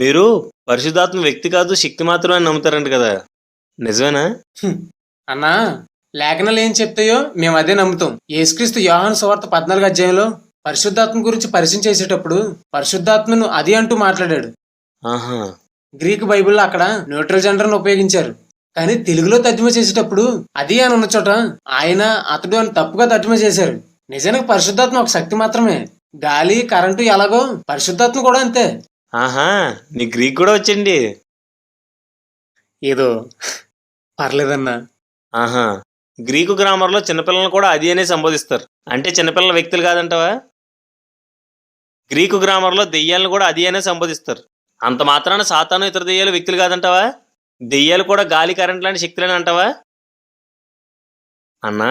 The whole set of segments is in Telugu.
మీరు పరిశుద్ధాత్మ వ్యక్తి కాదు శక్తి మాత్రమే అని నమ్ముతారంట కదా, నిజమేనా? హ్మ్. అన్నా, లేఖనాలు ఏం చెప్తాయో మేము అదే నమ్ముతాం. యేసుక్రీస్తు యోహాను సువార్త 14 అధ్యాయంలో పరిశుద్ధాత్మ గురించి పరిచయం చేసేటప్పుడు పరిశుద్ధాత్మను అది అంటూ మాట్లాడాడు. ఆహా. గ్రీక్ బైబిల్లో అక్కడ న్యూట్రల్ జెండర్ను ఉపయోగించారు. కానీ తెలుగులో తర్జుమా చేసేటప్పుడు అది అని ఉన్న చోట ఆయన అతడు అని తప్పుగా తర్జుమా చేశారు. నిజానికి పరిశుద్ధాత్మ ఒక శక్తి మాత్రమే. గాలి, కరెంటు ఎలాగో పరిశుద్ధాత్మ కూడా అంతే. ఆహా, నీ గ్రీక్ కూడా వచ్చండి. ఏదో పర్లేదన్నా. ఆహా. గ్రీకు గ్రామర్లో చిన్నపిల్లలను కూడా అది అనే సంబోధిస్తారు. అంటే చిన్నపిల్లల వ్యక్తులు కాదంటావా? గ్రీకు గ్రామర్లో దెయ్యాలను కూడా అది అనే సంబోధిస్తారు. అంత మాత్రాన సాతాను ఇతర దెయ్యాలు వ్యక్తులు కాదంటావా? దెయ్యాలు కూడా గాలి, కరెంట్ లాంటి శక్తులని అంటావా? అన్నా,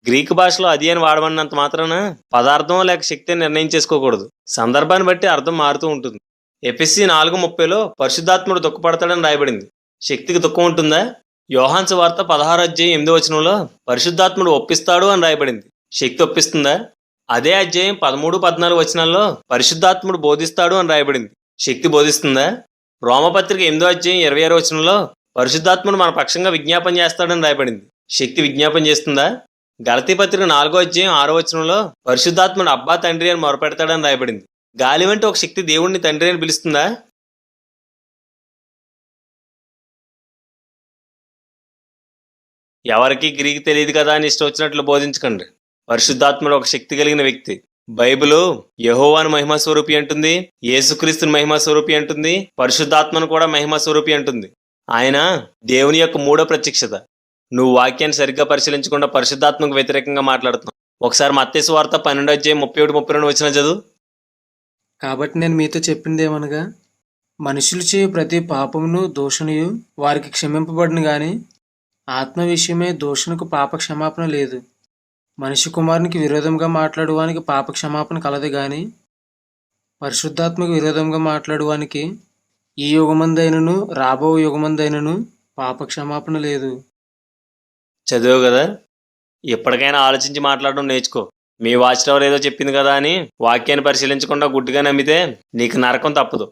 గ్రీకు భాషలో అది అని వాడమన్నంత మాత్రాన పదార్థం లేక శక్తి అని నిర్ణయం చేసుకోకూడదు. సందర్భాన్ని బట్టి అర్థం మారుతూ ఉంటుంది. ఎఫెసీ 4:30లో పరిశుద్ధాత్ముడు దుఃఖపడతాడని రాయబడింది. శక్తికి దుఃఖం ఉంటుందా? యోహాను సువార్త 16 అధ్యాయం 8వ వచనంలో పరిశుద్ధాత్ముడు ఒప్పిస్తాడు అని రాయబడింది. శక్తి ఒప్పిస్తుందా? అదే అధ్యాయం 13, 14 వచనాల్లో పరిశుద్ధాత్ముడు బోధిస్తాడు అని రాయబడింది. శక్తి బోధిస్తుందా? రోమపత్రిక 8వ అధ్యాయం 26వ వచనంలో పరిశుద్ధాత్ముడు మన పక్షంగా విజ్ఞాపన చేస్తాడని రాయబడింది. శక్తి విజ్ఞాపన చేస్తుందా? గలతీ పత్రిక 4వ అధ్యాయం 6వ వచనంలో పరిశుద్ధాత్ముడు అబ్బా తండ్రి అని మొరపెడతాడని రాయబడింది. గాలి వంటి ఒక శక్తి దేవుణ్ణి తండ్రి అని పిలుస్తుందా? ఎవరికి గ్రీక్ తెలియదు కదా అని ఇష్టం వచ్చినట్లు బోధించకండి. పరిశుద్ధాత్ముడు ఒక శక్తి కలిగిన వ్యక్తి. బైబిలు యెహోవాను మహిమా స్వరూపి అంటుంది, యేసుక్రీస్తుని మహిమా స్వరూపి అంటుంది, పరిశుద్ధాత్మను కూడా మహిమా స్వరూపి అంటుంది. ఆయన దేవుని యొక్క మూడో ప్రత్యక్షత. నువ్వు వాక్యాన్ని సరిగ్గా పరిశీలించకుండా పరిశుద్ధాత్మకు వ్యతిరేకంగా మాట్లాడుతున్నావు. ఒకసారి మత్తయి సువార్త 12 అధ్యాయం 31, 32 వచ్చిన చదువు. కాబట్టి నేను మీతో చెప్పిందేమనగా, మనుషులు చేయు ప్రతి పాపమును దోషణయు వారికి క్షమింపబడును గాని ఆత్మ విషయమే దోషణకు పాప క్షమాపణ లేదు. మనిషి కుమారునికి విరోధంగా మాట్లాడువానికి పాప క్షమాపణ కలదు గాని పరిశుద్ధాత్మకు విరోధంగా మాట్లాడువానికి ఈ యుగమందైనను రాబో యుగమందైనను పాప క్షమాపణ లేదు. చదివావు కదా? ఎప్పటికైనా ఆలోచించి మాట్లాడడం నేర్చుకో. మీ వాచ్ టవర్ ఏదో చెప్పింది కదా అని వాక్యాన్ని పరిశీలించకుండా గుడ్డిగా నమ్మితే నీకు నరకం తప్పదు.